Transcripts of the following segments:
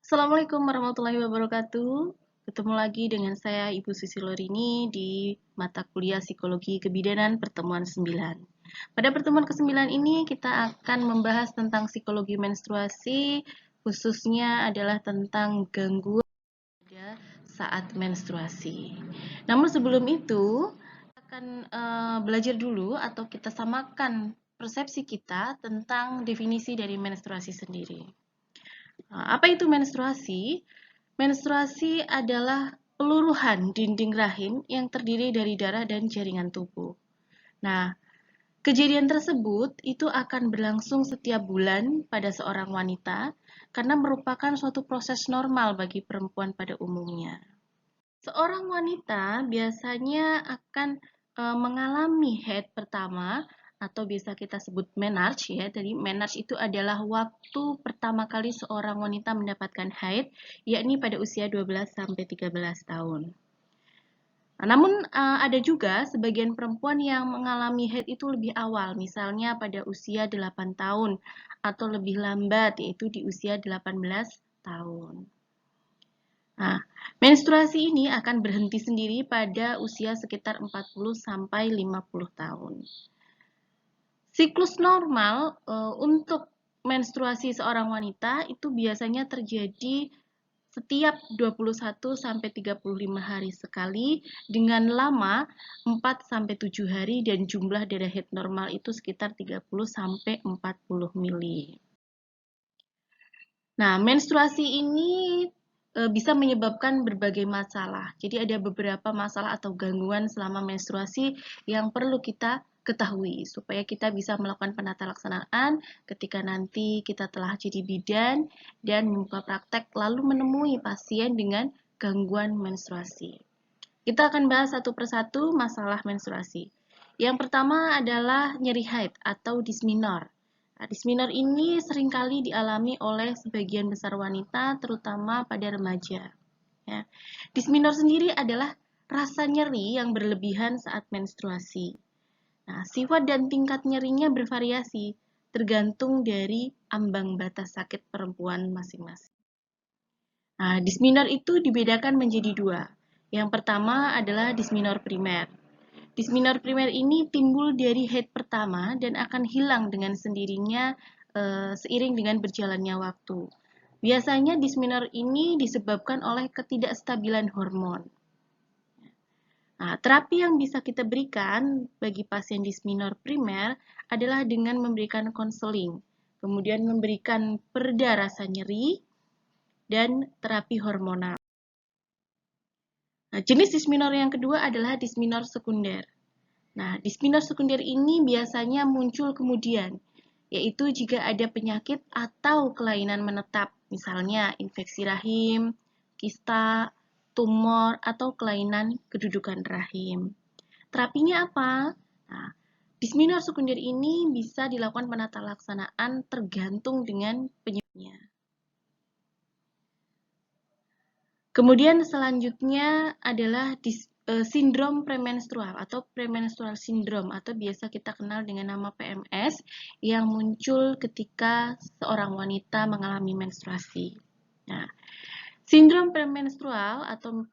Assalamualaikum warahmatullahi wabarakatuh. Ketemu lagi dengan saya Ibu Sisi Lorini di mata kuliah Psikologi Kebidanan pertemuan 9. Pada pertemuan ke-9 ini kita akan membahas tentang psikologi menstruasi, khususnya adalah tentang gangguan pada saat menstruasi. Namun sebelum itu, kita akan belajar dulu atau kita samakan persepsi kita tentang definisi dari menstruasi sendiri. Apa itu menstruasi? Menstruasi adalah peluruhan dinding rahim yang terdiri dari darah dan jaringan tubuh. Nah, kejadian tersebut itu akan berlangsung setiap bulan pada seorang wanita karena merupakan suatu proses normal bagi perempuan pada umumnya. Seorang wanita biasanya akan mengalami haid pertama atau bisa kita sebut menarche ya. Jadi menarche itu adalah waktu pertama kali seorang wanita mendapatkan haid, yakni pada usia 12 sampai 13 tahun. Namun ada juga sebagian perempuan yang mengalami haid itu lebih awal, misalnya pada usia 8 tahun atau lebih lambat yaitu di usia 18 tahun. Nah, menstruasi ini akan berhenti sendiri pada usia sekitar 40 sampai 50 tahun. Siklus normal untuk menstruasi seorang wanita itu biasanya terjadi setiap 21 sampai 35 hari sekali dengan lama 4 sampai 7 hari dan jumlah darah haid normal itu sekitar 30 sampai 40 mili. Nah, menstruasi ini bisa menyebabkan berbagai masalah. Jadi ada beberapa masalah atau gangguan selama menstruasi yang perlu kita ketahui supaya kita bisa melakukan penata laksanaan ketika nanti kita telah jadi bidan dan membuka praktek lalu menemui pasien dengan gangguan menstruasi. Kita akan bahas satu persatu masalah menstruasi. Yang pertama adalah nyeri haid atau dismenor. Nah, dismenor ini seringkali dialami oleh sebagian besar wanita, terutama pada remaja. Ya. Dismenor sendiri adalah rasa nyeri yang berlebihan saat menstruasi. Nah, sifat dan tingkat nyerinya bervariasi, tergantung dari ambang batas sakit perempuan masing-masing. Nah, dismenor itu dibedakan menjadi dua. Yang pertama adalah dismenor primer. Dismenor primer ini timbul dari haid pertama dan akan hilang dengan sendirinya seiring dengan berjalannya waktu. Biasanya dismenor ini disebabkan oleh ketidakstabilan hormon. Nah, terapi yang bisa kita berikan bagi pasien dismenor primer adalah dengan memberikan konseling, kemudian memberikan pereda rasa nyeri, dan terapi hormonal. Nah, jenis dismenor yang kedua adalah dismenor sekunder. Nah, dismenor sekunder ini biasanya muncul kemudian, yaitu jika ada penyakit atau kelainan menetap, misalnya infeksi rahim, kista, tumor, atau kelainan kedudukan rahim. Terapinya apa? Nah, dismenor sekunder ini bisa dilakukan penata laksanaan tergantung dengan penyebabnya. Kemudian selanjutnya adalah sindrom premenstrual atau premenstrual syndrome atau biasa kita kenal dengan nama PMS yang muncul ketika seorang wanita mengalami menstruasi. Nah, sindrom premenstrual atau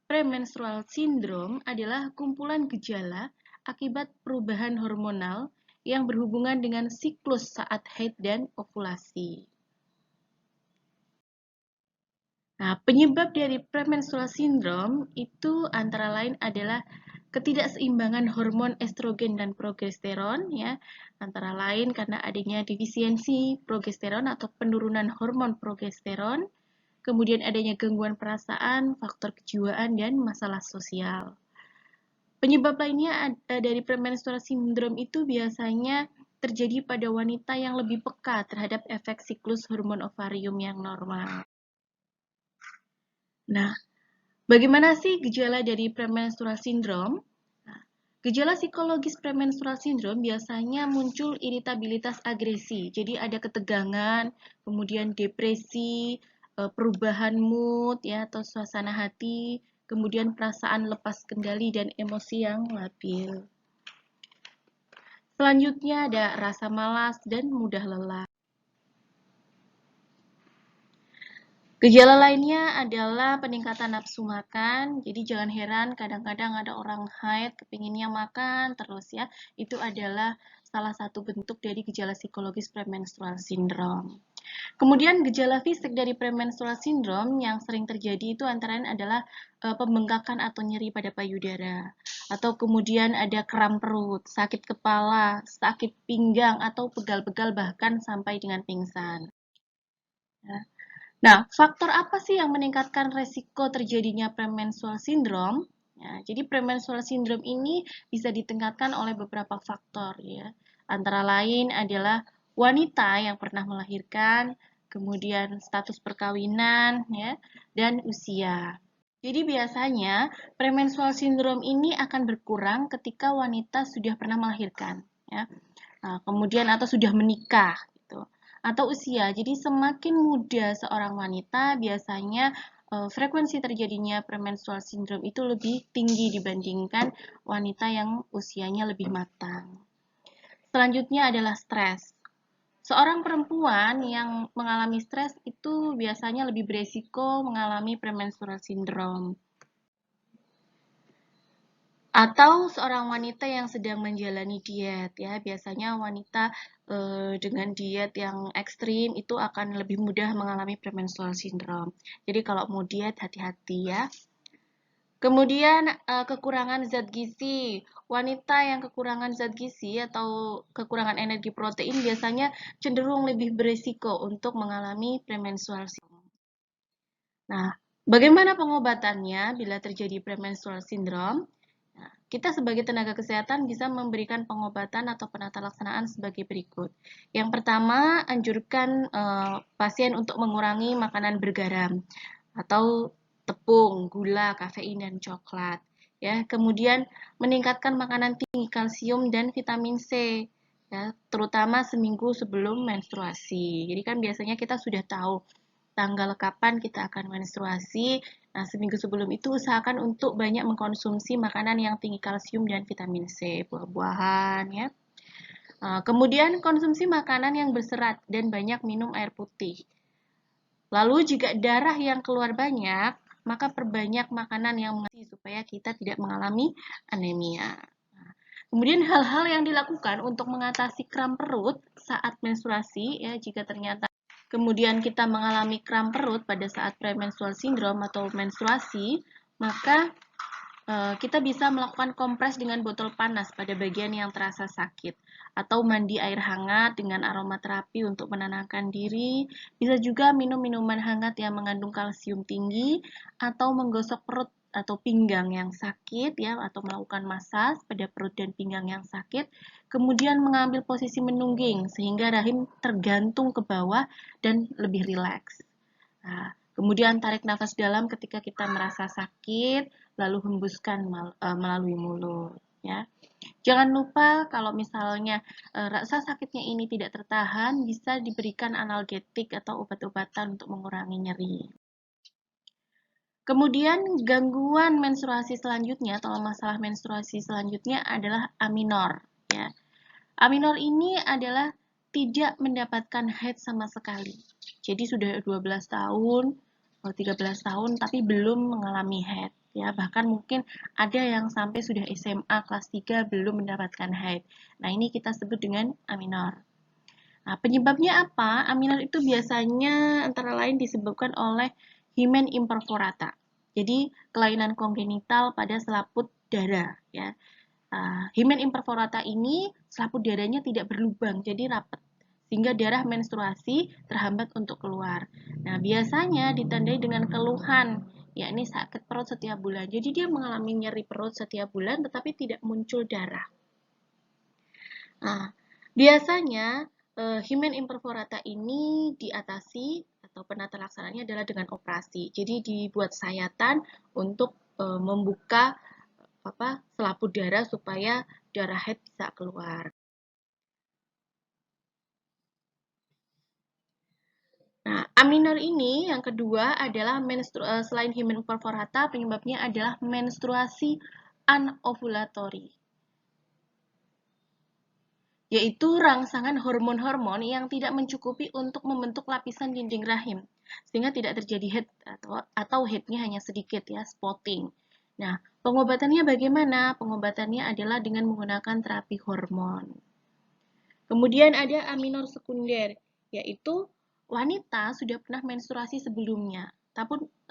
premenstrual syndrome adalah kumpulan gejala akibat perubahan hormonal yang berhubungan dengan siklus saat haid dan ovulasi. Nah, penyebab dari premenstrual syndrome itu antara lain adalah ketidakseimbangan hormon estrogen dan progesteron ya, antara lain karena adanya defisiensi progesteron atau penurunan hormon progesteron, kemudian adanya gangguan perasaan, faktor kejiwaan dan masalah sosial. Penyebab lainnya dari premenstrual syndrome itu biasanya terjadi pada wanita yang lebih peka terhadap efek siklus hormon ovarium yang normal. Nah, bagaimana sih gejala dari premenstrual syndrome? Nah, gejala psikologis premenstrual syndrome biasanya muncul iritabilitas agresi. Jadi ada ketegangan, kemudian depresi, perubahan mood ya atau suasana hati, kemudian perasaan lepas kendali dan emosi yang labil. Selanjutnya ada rasa malas dan mudah lelah. Gejala lainnya adalah peningkatan nafsu makan. Jadi jangan heran kadang-kadang ada orang haid kepinginnya makan terus ya. Itu adalah salah satu bentuk dari gejala psikologis premenstrual syndrome. Kemudian gejala fisik dari premenstrual syndrome yang sering terjadi itu antara lain adalah pembengkakan atau nyeri pada payudara, atau kemudian ada kram perut, sakit kepala, sakit pinggang, atau pegal-pegal bahkan sampai dengan pingsan. Ya. Nah, faktor apa sih yang meningkatkan resiko terjadinya premenstrual syndrome? Ya, jadi premenstrual syndrome ini bisa ditingkatkan oleh beberapa faktor ya. Antara lain adalah wanita yang pernah melahirkan, kemudian status perkawinan ya, dan usia. Jadi biasanya premenstrual syndrome ini akan berkurang ketika wanita sudah pernah melahirkan ya. Nah, kemudian atau sudah menikah gitu. Atau usia. Jadi semakin muda seorang wanita biasanya frekuensi terjadinya premenstrual syndrome itu lebih tinggi dibandingkan wanita yang usianya lebih matang. Selanjutnya adalah stres. Seorang perempuan yang mengalami stres itu biasanya lebih beresiko mengalami premenstrual syndrome. Atau seorang wanita yang sedang menjalani diet ya, biasanya wanita dengan diet yang ekstrim itu akan lebih mudah mengalami premenstrual syndrome. Jadi kalau mau diet hati-hati ya. Kemudian kekurangan zat gizi. Wanita yang kekurangan zat gizi atau kekurangan energi protein biasanya cenderung lebih berisiko untuk mengalami premenstrual syndrome. Nah, bagaimana pengobatannya bila terjadi premenstrual syndrome? Nah, kita sebagai tenaga kesehatan bisa memberikan pengobatan atau penata laksanaan sebagai berikut. Yang pertama, anjurkan pasien untuk mengurangi makanan bergaram atau tepung, gula, kafein, dan coklat. Ya, kemudian meningkatkan makanan tinggi kalsium dan vitamin C, ya, terutama seminggu sebelum menstruasi. Jadi kan biasanya kita sudah tahu tanggal kapan kita akan menstruasi. Nah, seminggu sebelum itu usahakan untuk banyak mengkonsumsi makanan yang tinggi kalsium dan vitamin C, buah-buahan ya. Kemudian konsumsi makanan yang berserat dan banyak minum air putih. Lalu jika darah yang keluar banyak, maka perbanyak makanan yang mengisi supaya kita tidak mengalami anemia. Kemudian hal-hal yang dilakukan untuk mengatasi kram perut saat menstruasi ya, jika ternyata kemudian kita mengalami kram perut pada saat premenstrual syndrome atau menstruasi, maka kita bisa melakukan kompres dengan botol panas pada bagian yang terasa sakit, atau mandi air hangat dengan aromaterapi untuk menenangkan diri. Bisa juga minum minuman hangat yang mengandung kalsium tinggi, atau menggosok perut atau pinggang yang sakit ya, atau melakukan masas pada perut dan pinggang yang sakit. Kemudian mengambil posisi menungging sehingga rahim tergantung ke bawah dan lebih rileks. Nah, kemudian tarik nafas dalam ketika kita merasa sakit, lalu hembuskan melalui mulut. Ya. Jangan lupa kalau misalnya rasa sakitnya ini tidak tertahan, bisa diberikan analgetik atau obat-obatan untuk mengurangi nyeri. Kemudian gangguan menstruasi selanjutnya atau masalah menstruasi selanjutnya adalah aminor. Ya. Aminor ini adalah tidak mendapatkan haid sama sekali. Jadi sudah 12 tahun, 13 tahun tapi belum mengalami haid. Ya, bahkan mungkin ada yang sampai sudah SMA kelas 3 belum mendapatkan haid. Nah, ini kita sebut dengan aminor. Nah, penyebabnya apa? Aminor itu biasanya antara lain disebabkan oleh hymen imperforata. Jadi, kelainan kongenital pada selaput darah ya. Hymen imperforata ini selaput darahnya tidak berlubang, jadi rapat, sehingga darah menstruasi terhambat untuk keluar. Nah, biasanya ditandai dengan keluhan, yakni sakit perut setiap bulan. Jadi dia mengalami nyeri perut setiap bulan, tetapi tidak muncul darah. Nah, biasanya hymen imperforata ini diatasi atau penata laksananya adalah dengan operasi. Jadi dibuat sayatan untuk membuka selaput darah supaya darah haid bisa keluar. Nah, aminor ini yang kedua adalah selain hymen imperforata, penyebabnya adalah menstruasi anovulatory. yaitu rangsangan hormon-hormon yang tidak mencukupi untuk membentuk lapisan dinding rahim, sehingga tidak terjadi head atau headnya hanya sedikit ya, spotting. Nah, pengobatannya bagaimana? Pengobatannya adalah dengan menggunakan terapi hormon. Kemudian ada aminor sekunder, yaitu wanita sudah pernah menstruasi sebelumnya,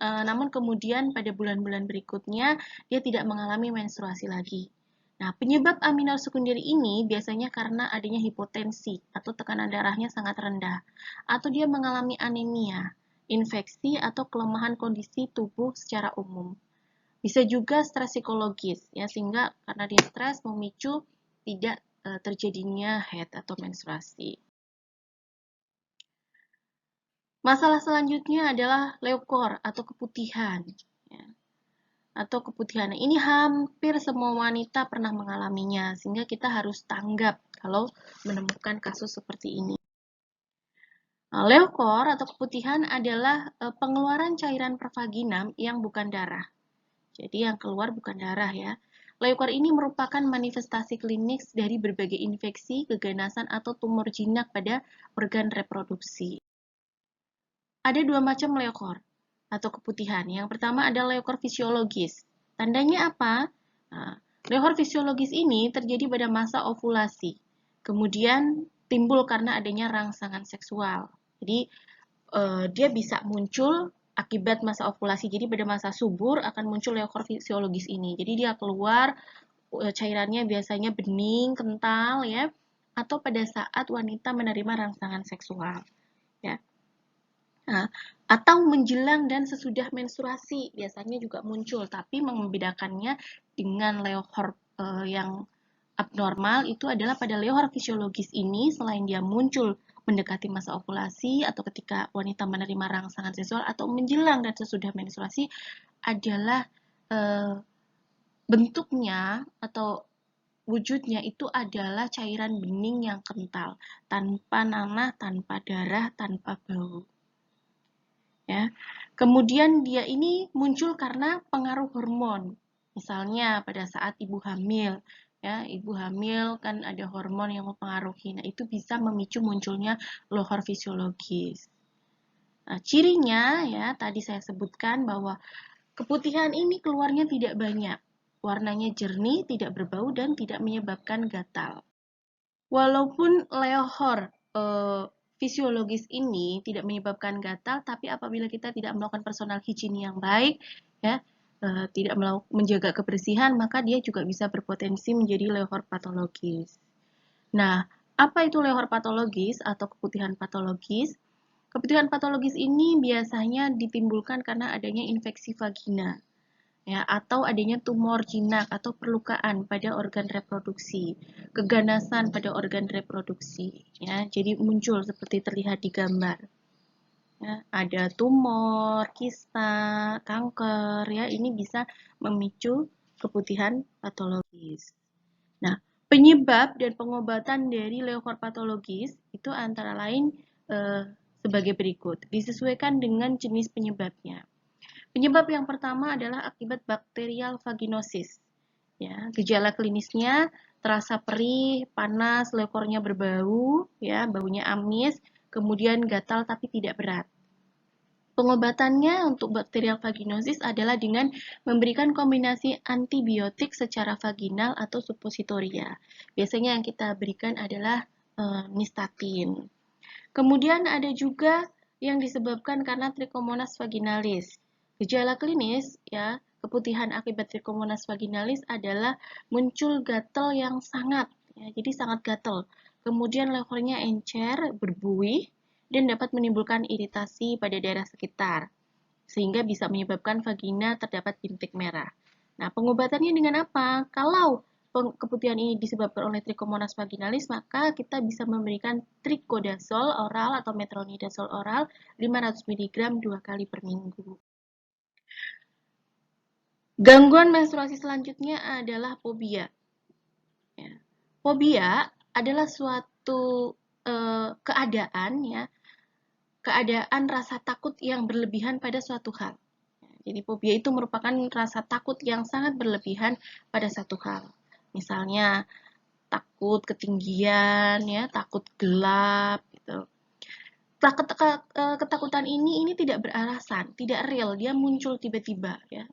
namun kemudian pada bulan-bulan berikutnya dia tidak mengalami menstruasi lagi. Nah, penyebab aminor sekunder ini biasanya karena adanya hipotensi atau tekanan darahnya sangat rendah, atau dia mengalami anemia, infeksi atau kelemahan kondisi tubuh secara umum. Bisa juga stres psikologis, ya, sehingga karena dia stres memicu tidak terjadinya haid atau menstruasi. Masalah selanjutnya adalah leukor atau keputihan. Ya, atau keputihan. Ini hampir semua wanita pernah mengalaminya, sehingga kita harus tanggap kalau menemukan kasus seperti ini. Leukor atau keputihan adalah pengeluaran cairan pervaginam yang bukan darah. Jadi yang keluar bukan darah ya. Leukor ini merupakan manifestasi klinis dari berbagai infeksi, keganasan, atau tumor jinak pada organ reproduksi. Ada dua macam leukor atau keputihan. Yang pertama adalah leukor fisiologis. Tandanya apa? Nah, leukor fisiologis ini terjadi pada masa ovulasi. Kemudian timbul karena adanya rangsangan seksual. Jadi dia bisa muncul akibat masa ovulasi. Jadi pada masa subur akan muncul leukor fisiologis ini. Jadi dia keluar cairannya biasanya bening, kental ya, atau pada saat wanita menerima rangsangan seksual ya. Nah, atau menjelang dan sesudah menstruasi biasanya juga muncul, tapi membedakannya dengan leukor yang abnormal itu adalah pada leukor fisiologis ini selain dia muncul mendekati masa ovulasi atau ketika wanita menerima rangsangan seksual atau menjelang dan sesudah menstruasi adalah bentuknya atau wujudnya itu adalah cairan bening yang kental, tanpa nanah, tanpa darah, tanpa bau. Ya. Kemudian dia ini muncul karena pengaruh hormon. Misalnya pada saat ibu hamil, ya, ibu hamil kan ada hormon yang mempengaruhi. Nah, itu bisa memicu munculnya leukor fisiologis. Nah, cirinya ya tadi saya sebutkan bahwa keputihan ini keluarnya tidak banyak. Warnanya jernih, tidak berbau dan tidak menyebabkan gatal. Walaupun leukor fisiologis ini tidak menyebabkan gatal, tapi apabila kita tidak melakukan personal hygiene yang baik, ya, tidak menjaga kebersihan, maka dia juga bisa berpotensi menjadi leukor patologis. Nah, apa itu leukor patologis atau keputihan patologis? Keputihan patologis ini biasanya ditimbulkan karena adanya infeksi vagina, ya, atau adanya tumor jinak atau perlukaan pada organ reproduksi, keganasan pada organ reproduksi, ya, jadi muncul seperti terlihat di gambar, ya, ada tumor, kista, kanker, ya, ini bisa memicu keputihan patologis. Nah, penyebab dan pengobatan dari leukor patologis itu antara lain sebagai berikut, disesuaikan dengan jenis penyebabnya. Penyebab yang pertama adalah akibat bakterial vaginosis. Ya, gejala klinisnya terasa perih, panas, leukornya berbau, ya, baunya amis, kemudian gatal tapi tidak berat. Pengobatannya untuk bakterial vaginosis adalah dengan memberikan kombinasi antibiotik secara vaginal atau suppositoria. Biasanya yang kita berikan adalah nystatin. Kemudian ada juga yang disebabkan karena Trichomonas vaginalis. Gejala klinis ya, keputihan akibat Trichomonas vaginalis adalah muncul gatal yang sangat, ya, jadi sangat gatal. Kemudian lekornya encer, berbuih, dan dapat menimbulkan iritasi pada daerah sekitar, sehingga bisa menyebabkan vagina terdapat bintik merah. Nah, pengobatannya dengan apa? Kalau keputihan ini disebabkan oleh Trichomonas vaginalis, maka kita bisa memberikan trichodazole oral atau metronidazole oral 500 mg 2 kali per minggu. Gangguan menstruasi selanjutnya adalah fobia. Ya. Fobia adalah suatu keadaan ya, keadaan rasa takut yang berlebihan pada suatu hal. Jadi fobia itu merupakan rasa takut yang sangat berlebihan pada satu hal. Misalnya takut ketinggian, ya, takut gelap, gitu. Ketakutan ini tidak beralasan, tidak real, dia muncul tiba-tiba, ya.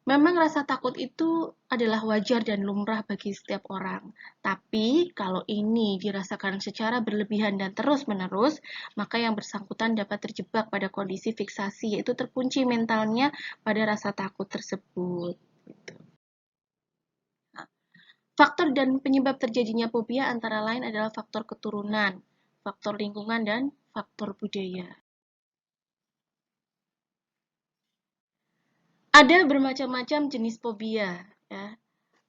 Memang rasa takut itu adalah wajar dan lumrah bagi setiap orang. Tapi kalau ini dirasakan secara berlebihan dan terus-menerus, maka yang bersangkutan dapat terjebak pada kondisi fiksasi, yaitu terkunci mentalnya pada rasa takut tersebut. Nah, faktor dan penyebab terjadinya fobia antara lain adalah faktor keturunan, faktor lingkungan, dan faktor budaya. Ada bermacam-macam jenis fobia, ya.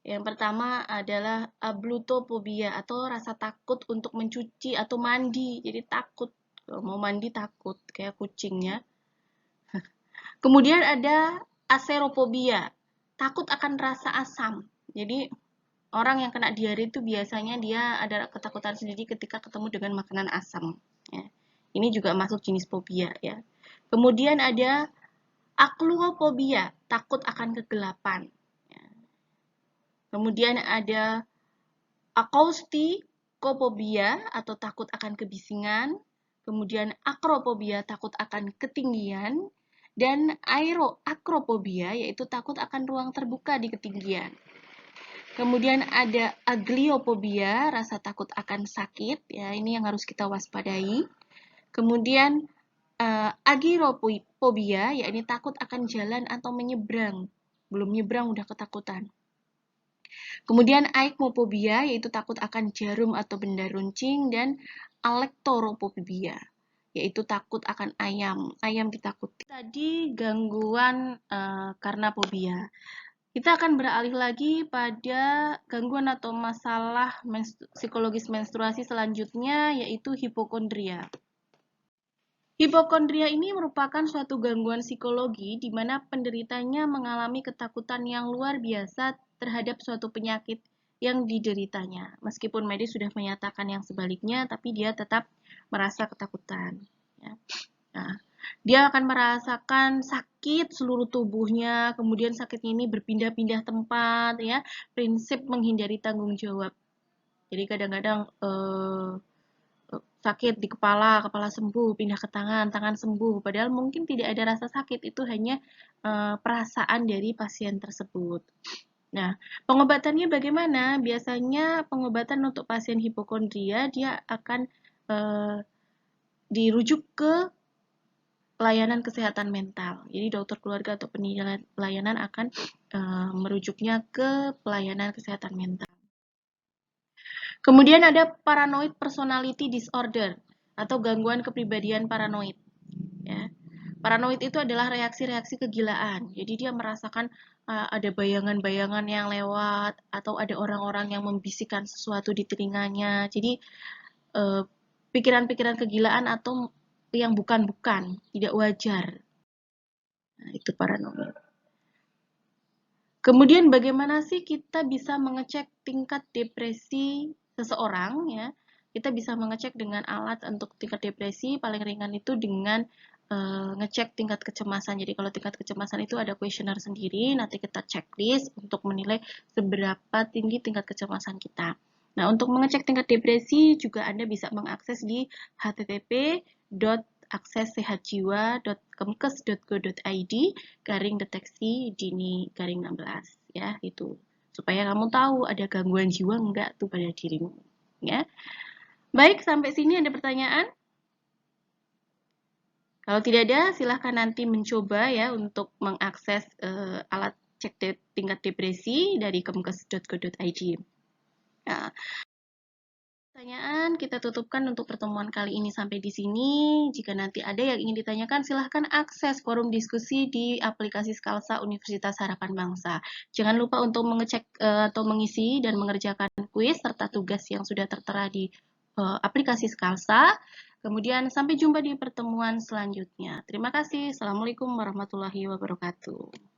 Yang pertama adalah ablutofobia atau rasa takut untuk mencuci atau mandi. Jadi takut, kalau mau mandi takut, kayak kucingnya. Kemudian ada aserofobia, takut akan rasa asam. Jadi orang yang kena diare itu biasanya dia ada ketakutan sendiri ketika ketemu dengan makanan asam. Ya. Ini juga masuk jenis fobia, ya. Kemudian ada akluofobia, takut akan kegelapan. Ya. Kemudian ada akaustikophobia atau takut akan kebisingan, kemudian akropobia takut akan ketinggian, dan akropobia yaitu takut akan ruang terbuka di ketinggian. Kemudian ada agliofobia, rasa takut akan sakit, ya ini yang harus kita waspadai. Kemudian agiropobia, yakni takut akan jalan atau menyeberang, belum nyebrang udah ketakutan. Kemudian aikmofobia, yaitu takut akan jarum atau benda runcing, dan alektoropobia, yaitu takut akan ayam. Ayam ditakuti. Tadi gangguan karena fobia. Kita akan beralih lagi pada gangguan atau masalah psikologis menstruasi selanjutnya, yaitu hipokondria. Hipokondria ini merupakan suatu gangguan psikologi di mana penderitanya mengalami ketakutan yang luar biasa terhadap suatu penyakit yang dideritanya. Meskipun medis sudah menyatakan yang sebaliknya, tapi dia tetap merasa ketakutan. Ya. Nah, dia akan merasakan sakit seluruh tubuhnya, kemudian sakitnya ini berpindah-pindah tempat, ya. Prinsip menghindari tanggung jawab. Jadi kadang-kadang sakit di kepala, kepala sembuh, pindah ke tangan, tangan sembuh. Padahal mungkin tidak ada rasa sakit, itu hanya perasaan dari pasien tersebut. Nah, pengobatannya bagaimana? Biasanya pengobatan untuk pasien hipokondria, dia akan dirujuk ke layanan kesehatan mental. Jadi dokter keluarga atau penilai layanan akan merujuknya ke pelayanan kesehatan mental. Kemudian ada paranoid personality disorder atau gangguan kepribadian paranoid. Ya. Paranoid itu adalah reaksi-reaksi kegilaan. Jadi dia merasakan ada bayangan-bayangan yang lewat atau ada orang-orang yang membisikkan sesuatu di telinganya. Jadi pikiran-pikiran kegilaan atau yang bukan-bukan, tidak wajar. Nah, itu paranoid. Kemudian bagaimana sih kita bisa mengecek tingkat depresi seseorang, ya? Kita bisa mengecek dengan alat untuk tingkat depresi, paling ringan itu dengan ngecek tingkat kecemasan. Jadi kalau tingkat kecemasan itu ada kuesioner sendiri, nanti kita checklist untuk menilai seberapa tinggi tingkat kecemasan kita. Nah, untuk mengecek tingkat depresi juga Anda bisa mengakses di http://aksessehatjiwa.kemkes.go.id /deteksi-dini-16 ya, itu supaya kamu tahu ada gangguan jiwa enggak tuh pada dirimu, ya. Baik, sampai sini ada pertanyaan? Kalau tidak ada, silahkan nanti mencoba ya untuk mengakses alat cek tingkat depresi dari kemkes.go.id. Nah, pertanyaan kita tutupkan untuk pertemuan kali ini sampai di sini. Jika nanti ada yang ingin ditanyakan, silahkan akses forum diskusi di aplikasi Skalsa Universitas Harapan Bangsa. Jangan lupa untuk mengecek atau mengisi dan mengerjakan kuis serta tugas yang sudah tertera di aplikasi Skalsa. Kemudian sampai jumpa di pertemuan selanjutnya. Terima kasih. Assalamualaikum warahmatullahi wabarakatuh.